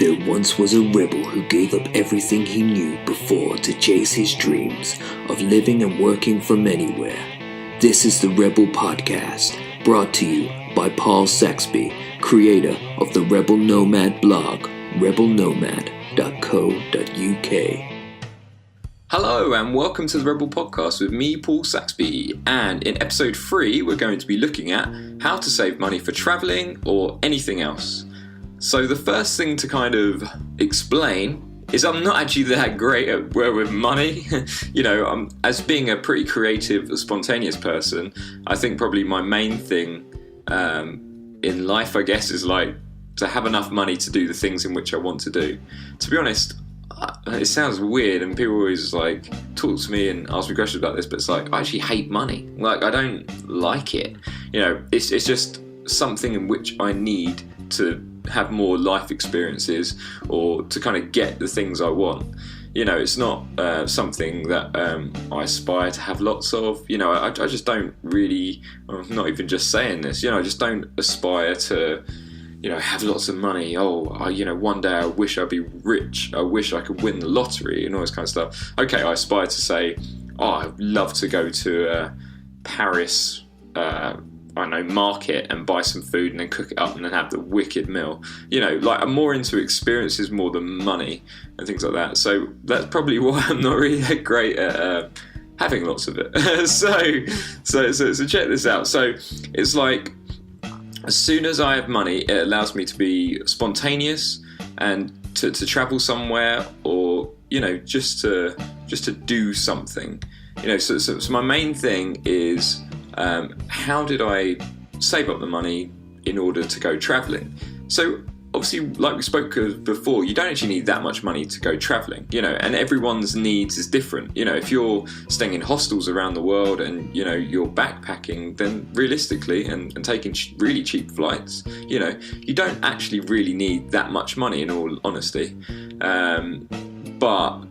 There once was a rebel who gave up everything he knew before to chase his dreams of living and working from anywhere. This is the Rebel Podcast, brought to you by Paul Saxby, creator of the Rebel Nomad Blog, rebelnomad.co.uk. Hello and welcome to the Rebel Podcast with me, Paul Saxby, and in episode 3 we're going to be looking at how to save money for travelling or anything else. So the first thing to kind of explain is I'm not actually that great at with money. As being a pretty creative, spontaneous person, I think probably my main thing in life, I guess, is like to have enough money to do the things in which I want to do. To be honest, it sounds weird and people always like talk to me and ask me questions about this, but it's like I actually hate money. Like I don't like it. It's just something in which I need to have more life experiences or to kind of get the things I want. It's not something that I aspire to have lots of. I just don't really, I'm not even just saying this, I just don't aspire to have lots of money. One day I wish I'd be rich. I wish I could win the lottery and all this kind of stuff. Okay, I aspire to say, I'd love to go to Paris, market and buy some food and then cook it up and then have the wicked meal. I'm more into experiences more than money and things like that. So that's probably why I'm not really that great at having lots of it. So check this out. So it's like, as soon as I have money, it allows me to be spontaneous and to travel somewhere or, just to do something. So my main thing is how did I save up the money in order to go travelling? So obviously, like we spoke of before, you don't actually need that much money to go travelling, and everyone's needs is different. If you're staying in hostels around the world and, you're backpacking, then realistically and taking really cheap flights, you don't actually really need that much money in all honesty. But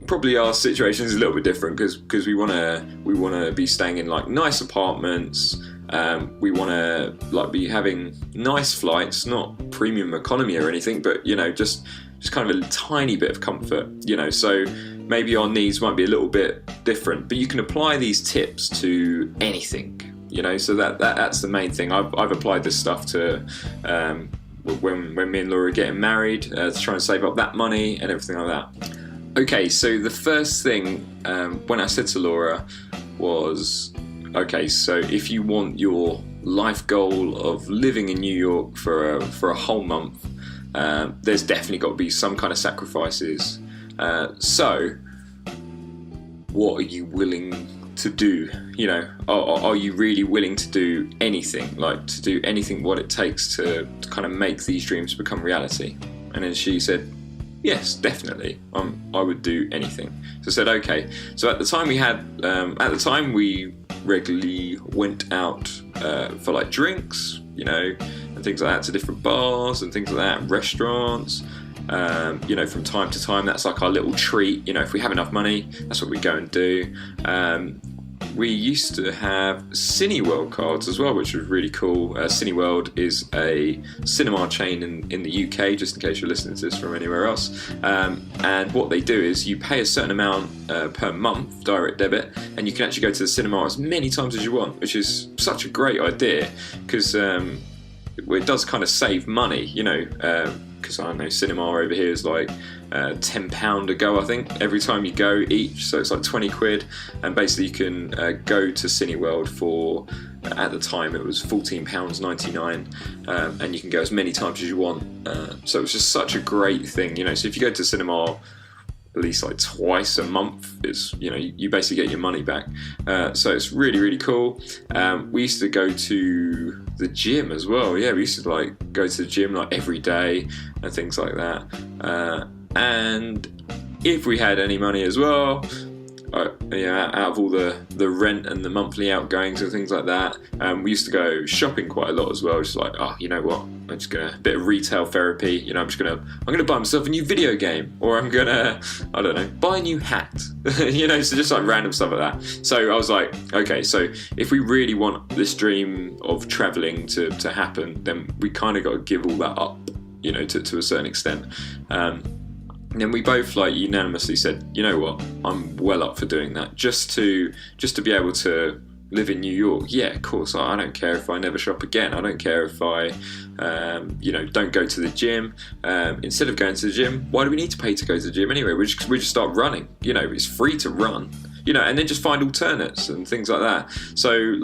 probably our situation is a little bit different because we want to be staying in like nice apartments. We want to be having nice flights, not premium economy or anything, but just kind of a tiny bit of comfort. So maybe our needs might be a little bit different, but you can apply these tips to anything. So that's the main thing. I've applied this stuff to when me and Laura are getting married to try and save up that money and everything like that. Okay, so the first thing when I said to Laura was, okay, so if you want your life goal of living in New York for a whole month, there's definitely got to be some kind of sacrifices. So what are you willing to do? Are you really willing to do anything, what it takes to kind of make these dreams become reality? And then she said, yes, definitely. I would do anything. So I said, okay. So at the time we regularly went out for like drinks, and things like that, to different bars and things like that, restaurants. From time to time, that's like our little treat. If we have enough money, that's what we go and do. We used to have Cineworld cards as well, which was really cool. Cineworld is a cinema chain in the UK, just in case you're listening to this from anywhere else. And what they do is you pay a certain amount per month, direct debit, and you can actually go to the cinema as many times as you want, which is such a great idea because it does kind of save money, because I don't know, cinema over here is like £10 a go, I think, every time you go each, so it's like 20 quid, and basically you can go to Cineworld for, at the time it was £14.99, and you can go as many times as you want, so it was just such a great thing, so if you go to cinema at least like twice a month, it's you basically get your money back, so it's really, really cool. We used to go to the gym as well. We used to go to the gym like every day and things like that, and if we had any money as well, out of all the rent and the monthly outgoings and things like that, we used to go shopping quite a lot as well. Just like, you know what, I'm just gonna a bit of retail therapy. I'm gonna buy myself a new video game, or I'm gonna, I don't know, buy a new hat. So just like random stuff like that. So I was like, okay, so if we really want this dream of traveling to happen, then we kind of got to give all that up. to a certain extent. And then we both unanimously said, you know what, I'm well up for doing that, just to be able to live in New York. Yeah, of course. I don't care if I never shop again. I don't care if I, don't go to the gym. Instead of going to the gym, why do we need to pay to go to the gym anyway? We just start running. It's free to run. And then just find alternates and things like that. So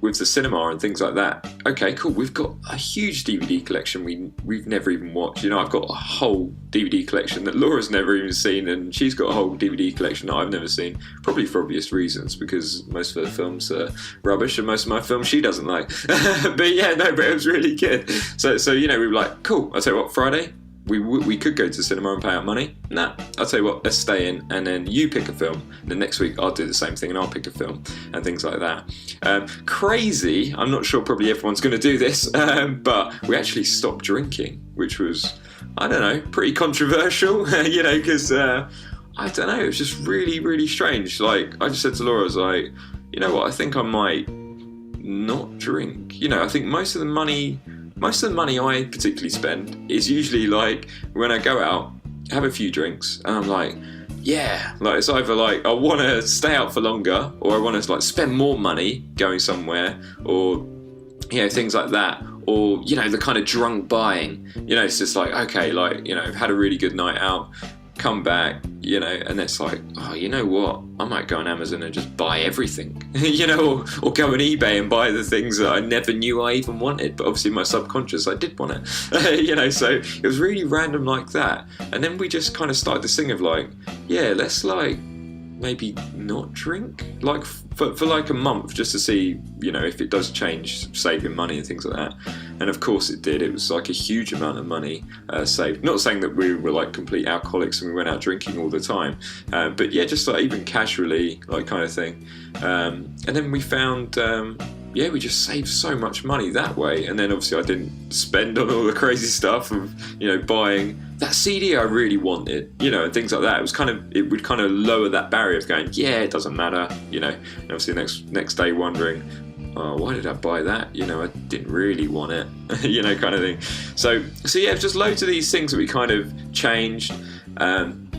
with the cinema and things like that. Okay, cool. We've got a huge DVD collection we've never even watched. I've got a whole DVD collection that Laura's never even seen, and she's got a whole DVD collection that I've never seen, probably for obvious reasons, because most of her films are rubbish and most of my films she doesn't like. but it was really good. So we were like, cool, I'll tell you what, Friday, we could go to the cinema and pay out money. Nah, I'll tell you what, let's stay in, and then you pick a film. And then next week I'll do the same thing and I'll pick a film and things like that. Crazy, I'm not sure probably everyone's going to do this, but we actually stopped drinking, which was, I don't know, pretty controversial, because I don't know, it was just really, really strange. I just said to Laura, I was like, you know what, I think I might not drink. I think most of the money I particularly spend is usually when I go out, have a few drinks, and I'm like, yeah, it's either I want to stay out for longer, or I want to spend more money going somewhere, or things like that, or the kind of drunk buying. It's just okay, I've had a really good night out, come back, and it's oh, you know what, I might go on Amazon and just buy everything, or go on eBay and buy the things that I never knew I even wanted, but obviously in my subconscious I did want it, so it was really random like that. And then we just kind of started this thing of let's maybe not drink for a month, just to see if it does change saving money and things like that. And of course it did. It was a huge amount of money saved. Not saying that we were complete alcoholics and we went out drinking all the time, but just even casually kind of thing. And then we found we just saved so much money that way. And then obviously I didn't spend on all the crazy stuff of buying that CD I really wanted, and things like that. It would kind of lower that barrier of going, it doesn't matter, and obviously next day wondering, oh, why did I buy that? I didn't really want it, kind of thing. So just loads of these things that we kind of changed. And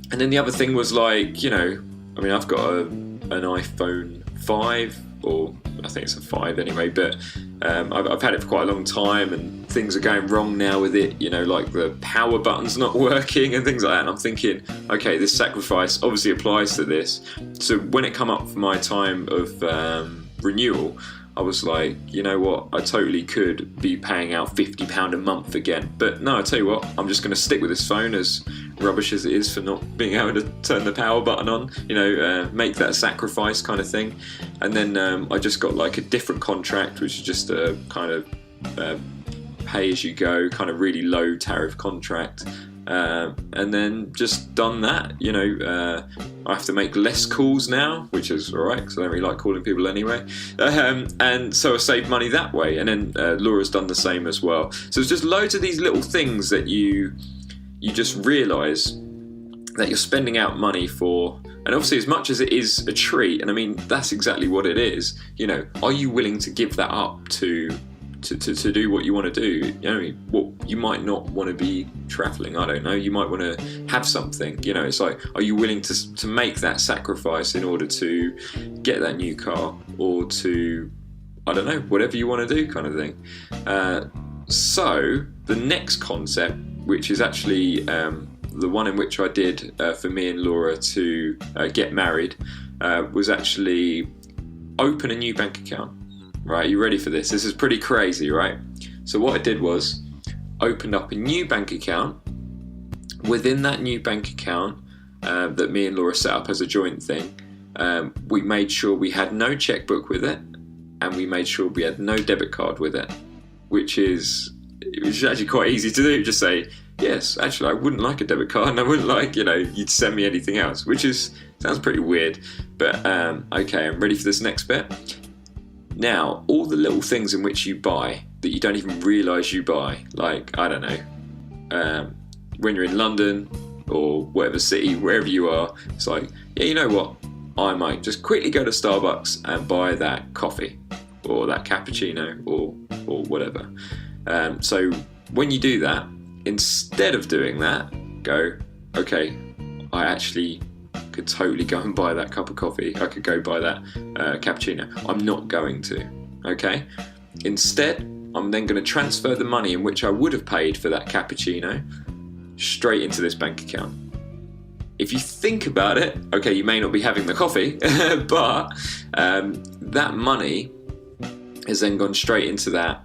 then the other thing was I've got an iPhone 5, or I think it's a 5 anyway, but I've had it for quite a long time, and things are going wrong now with it, the power button's not working and things like that. And I'm thinking, okay, this sacrifice obviously applies to this. So when it come up for my time of renewal, I was like, you know what, I totally could be paying out £50 a month again. But no, I tell you what, I'm just going to stick with this phone, as rubbish as it is for not being able to turn the power button on, make that sacrifice kind of thing. And then I just got a different contract, which is just a kind of pay as you go, kind of really low tariff contract. And then just done that. I have to make less calls now, which is alright, because I don't really like calling people anyway, and so I save money that way. And then Laura's done the same as well. So it's just loads of these little things that you just realise that you're spending out money for. And obviously, as much as it is a treat, and that's exactly what it is, are you willing to give that up to do what you want to do? What you might not want to be travelling, I don't know, you might want to have something, it's are you willing to make that sacrifice in order to get that new car, or to, I don't know, whatever you want to do kind of thing. So the next concept, which is actually the one in which I did for me and Laura to get married, was actually open a new bank account. Right, you ready for this? This is pretty crazy, right? So what I did was opened up a new bank account. Within that new bank account that me and Laura set up as a joint thing, we made sure we had no checkbook with it, and we made sure we had no debit card with it, which is actually quite easy to do. Just say, yes, actually I wouldn't like a debit card, and I wouldn't like, you'd send me anything else, which sounds pretty weird. But okay, I'm ready for this next bit. Now, all the little things in which you buy that you don't even realise you buy, I don't know, when you're in London or whatever city, wherever you are, it's you know what, I might just quickly go to Starbucks and buy that coffee. or that cappuccino or whatever. So when you do that, instead of doing that, go, okay, I actually could totally go and buy that cup of coffee. I could go buy that cappuccino. I'm not going to, okay? Instead, I'm then going to transfer the money in which I would have paid for that cappuccino straight into this bank account. If you think about it, okay, you may not be having the coffee, but that money has then gone straight into that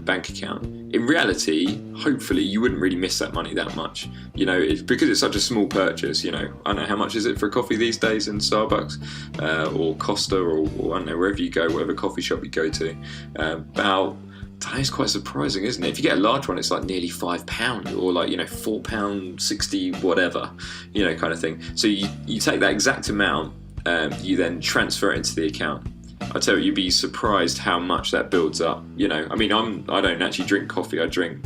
bank account. In reality, hopefully you wouldn't really miss that money that much, because it's such a small purchase. I don't know, how much is it for a coffee these days in Starbucks or Costa or I don't know, wherever you go, whatever coffee shop you go to, about, it's quite surprising, isn't it? If you get a large one, it's like nearly £5 or like, £4.60 whatever, kind of thing. So you take that exact amount, you then transfer it into the account. I tell you, you'd be surprised how much that builds up. I don't actually drink coffee. I drink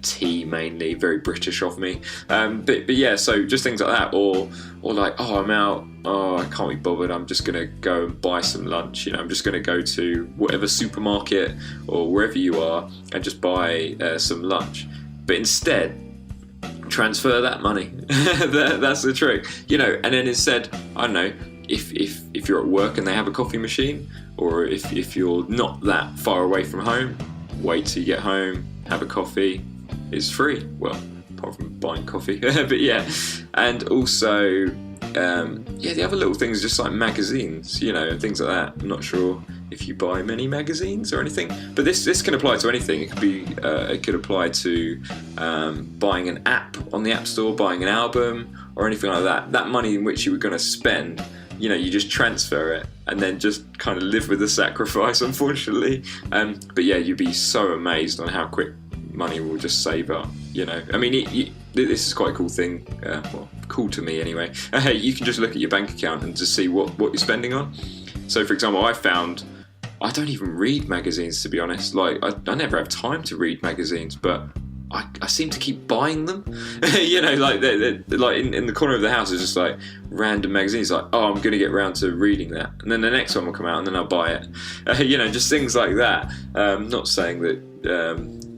tea mainly, very British of me. But yeah, so just things like that, or like, I'm out. I can't be bothered. I'm just gonna go and buy some lunch. I'm just gonna go to whatever supermarket or wherever you are and just buy some lunch. But instead, transfer that money. That's the trick. And then instead, I don't know. If you're at work and they have a coffee machine, or if you're not that far away from home, wait till you get home, have a coffee. It's free. Well, apart from buying coffee. But yeah. And also, the other little things, just like magazines, and things like that. I'm not sure if you buy many magazines or anything, but this can apply to anything. It could apply to buying an app on the App Store, buying an album, or anything like that. That money in which you were going to spend, you just transfer it and then just kind of live with the sacrifice, unfortunately. But yeah, you'd be so amazed on how quick money will just save up. This is quite a cool thing. Cool to me anyway. You can just look at your bank account and just see what you're spending on. So, for example, I found I don't even read magazines, to be honest. Like, I never have time to read magazines, but I seem to keep buying them. Like in the corner of the house is just like random magazines. Like, I'm going to get around to reading that, and then the next one will come out, and then I'll buy it. Just things like that. Not saying that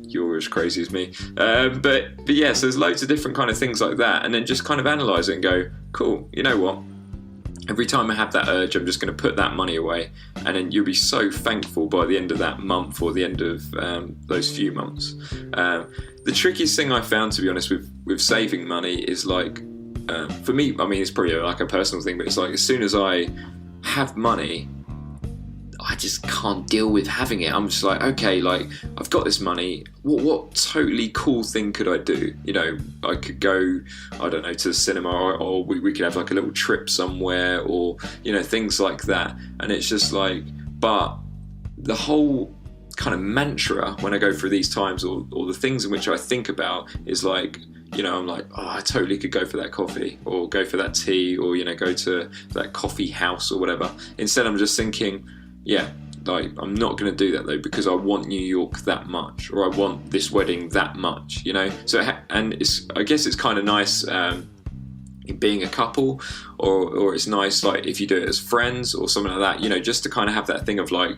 you're as crazy as me, but yeah. So there's loads of different kind of things like that, and then just kind of analyse it and go, cool. You know what? Every time I have that urge, I'm just going to put that money away, and then you'll be so thankful by the end of that month or the end of those few months. The trickiest thing I found, to be honest, with saving money is like, for me, it's probably like a personal thing, but it's like as soon as I have money, I just can't deal with having it. I'm just like, okay, like I've got this money. What totally cool thing could I do? I could go, I don't know, to the cinema, or we could have like a little trip somewhere, or things like that. And it's just like, but the whole kind of mantra when I go through these times, or the things in which I think about is like, I'm like, I totally could go for that coffee, or go for that tea, or go to that coffee house or whatever. Instead, I'm just thinking, yeah, like I'm not going to do that though, because I want New York that much, or I want this wedding that much, So, and I guess it's kind of nice being a couple, or it's nice like if you do it as friends or something like that, just to kind of have that thing of like,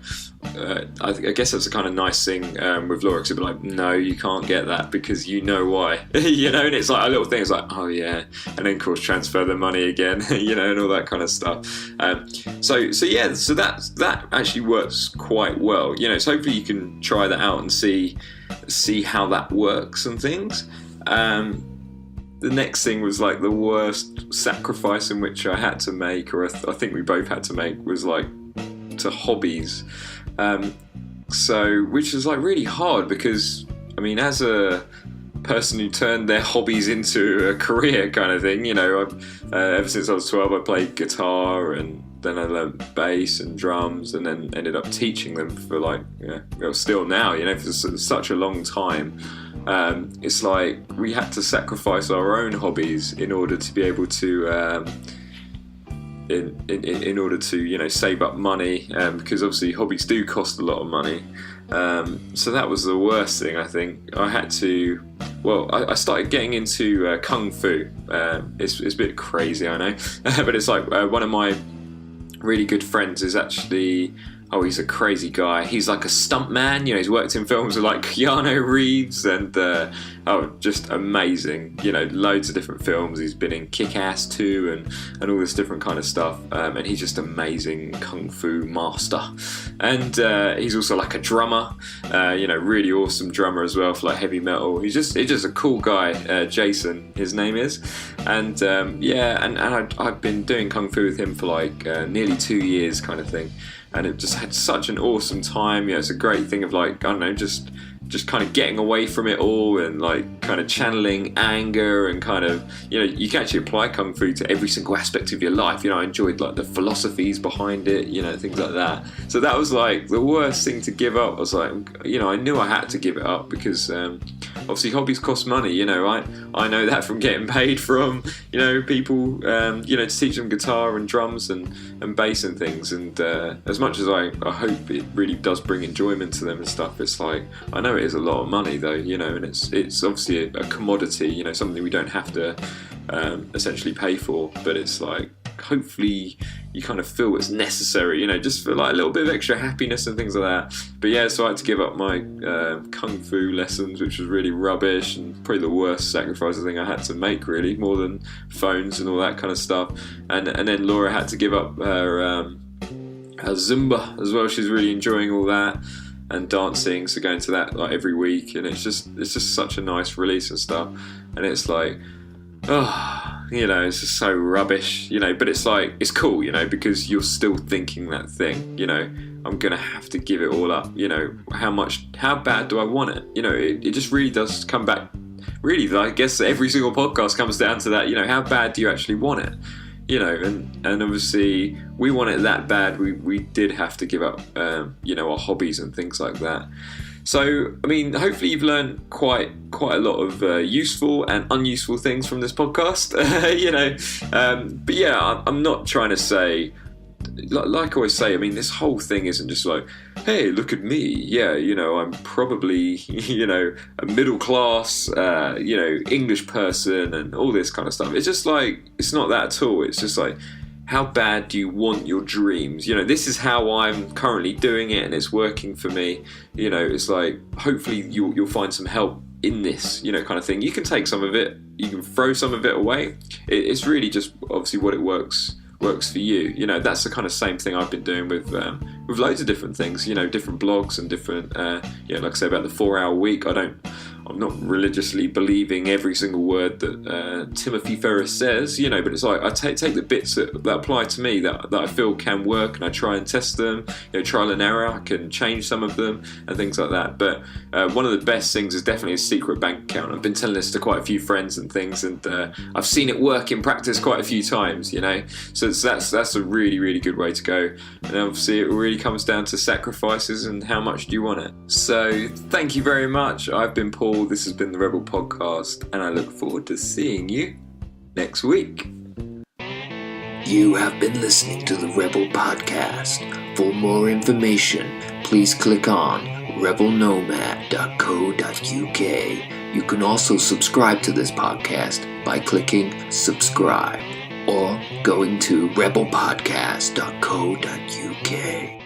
I guess that's a kind of nice thing with Laura, to be like, no, you can't get that because why, and it's like a little thing. It's like, oh yeah, and then of course transfer the money again, and all that kind of stuff. So that actually works quite well, So hopefully you can try that out and see how that works and things. The next thing was like the worst sacrifice in which I had to make, or I think we both had to make, was like to hobbies. Which is like really hard, because as a person who turned their hobbies into a career kind of thing, ever since I was 12 I played guitar, and then I learned bass and drums, and then ended up teaching them for still now, for such a long time. It's like we had to sacrifice our own hobbies in order to be able to in order to save up money, because obviously hobbies do cost a lot of money. So that was the worst thing. I think I had to. Well, I started getting into kung fu. It's a bit crazy, I know, but it's like one of my really good friends is actually he's a crazy guy. He's like a stuntman. He's worked in films with like Keanu Reeves and just amazing. Loads of different films. He's been in Kick-Ass 2 and all this different kind of stuff. And he's just amazing kung fu master. And he's also like a drummer. Really awesome drummer as well for like heavy metal. He's just a cool guy. Jason, his name is. And I've been doing kung fu with him for like nearly 2 years, kind of thing. And it just had such an awesome time. It's a great thing of like, I don't know, just kind of getting away from it all and like kind of channeling anger and kind of, you can actually apply kung fu to every single aspect of your life. I enjoyed like the philosophies behind it, things like that. So that was like the worst thing to give up. I was like, I knew I had to give it up because obviously hobbies cost money. I know that from getting paid from, people, to teach them guitar and drums and bass and things. And as much as I hope it really does bring enjoyment to them and stuff, it's like, I know it is a lot of money though, and it's obviously a commodity, something we don't have to essentially pay for, but it's like, hopefully you kind of feel it's necessary, just for like a little bit of extra happiness and things like that. But yeah, so I had to give up my kung fu lessons, which was really rubbish and probably the worst sacrifice I think I had to make, really, more than phones and all that kind of stuff. And then Laura had to give up her Zumba as well. She's really enjoying all that and dancing, so going to that like every week, and it's just such a nice release and stuff. And it's like, it's just so rubbish, but it's like, it's cool, because you're still thinking that thing, I'm gonna have to give it all up, how bad do I want it? It just really does come back, really, I guess every single podcast comes down to that, how bad do you actually want it? And obviously we want it that bad, we did have to give up, our hobbies and things like that. So, I mean, hopefully you've learned quite a lot of useful and unuseful things from this podcast, but yeah, I'm not trying to say, like I always say, I mean, this whole thing isn't just like, hey, look at me, yeah, I'm probably, a middle class, English person and all this kind of stuff. It's just like, it's not that at all. It's just like, how bad do you want your dreams? This is how I'm currently doing it and it's working for me. It's like, hopefully you'll find some help in this, kind of thing. You can take some of it, you can throw some of it away. It's really just obviously what it works for you. That's the kind of same thing I've been doing with loads of different things, different blogs and different, like I say about the 4-hour week. I'm not religiously believing every single word that Timothy Ferris says, but it's like I take the bits that apply to me that I feel can work, and I try and test them, trial and error. I can change some of them and things like that. But one of the best things is definitely a secret bank account. I've been telling this to quite a few friends and things, and I've seen it work in practice quite a few times, So that's a really, really good way to go. And obviously it really comes down to sacrifices and how much do you want it. So thank you very much. I've been Paul. This has been the Rebel Podcast, and I look forward to seeing you next week. You have been listening to the Rebel Podcast. For more information, please click on rebelnomad.co.uk. You can also subscribe to this podcast by clicking subscribe or going to rebelpodcast.co.uk.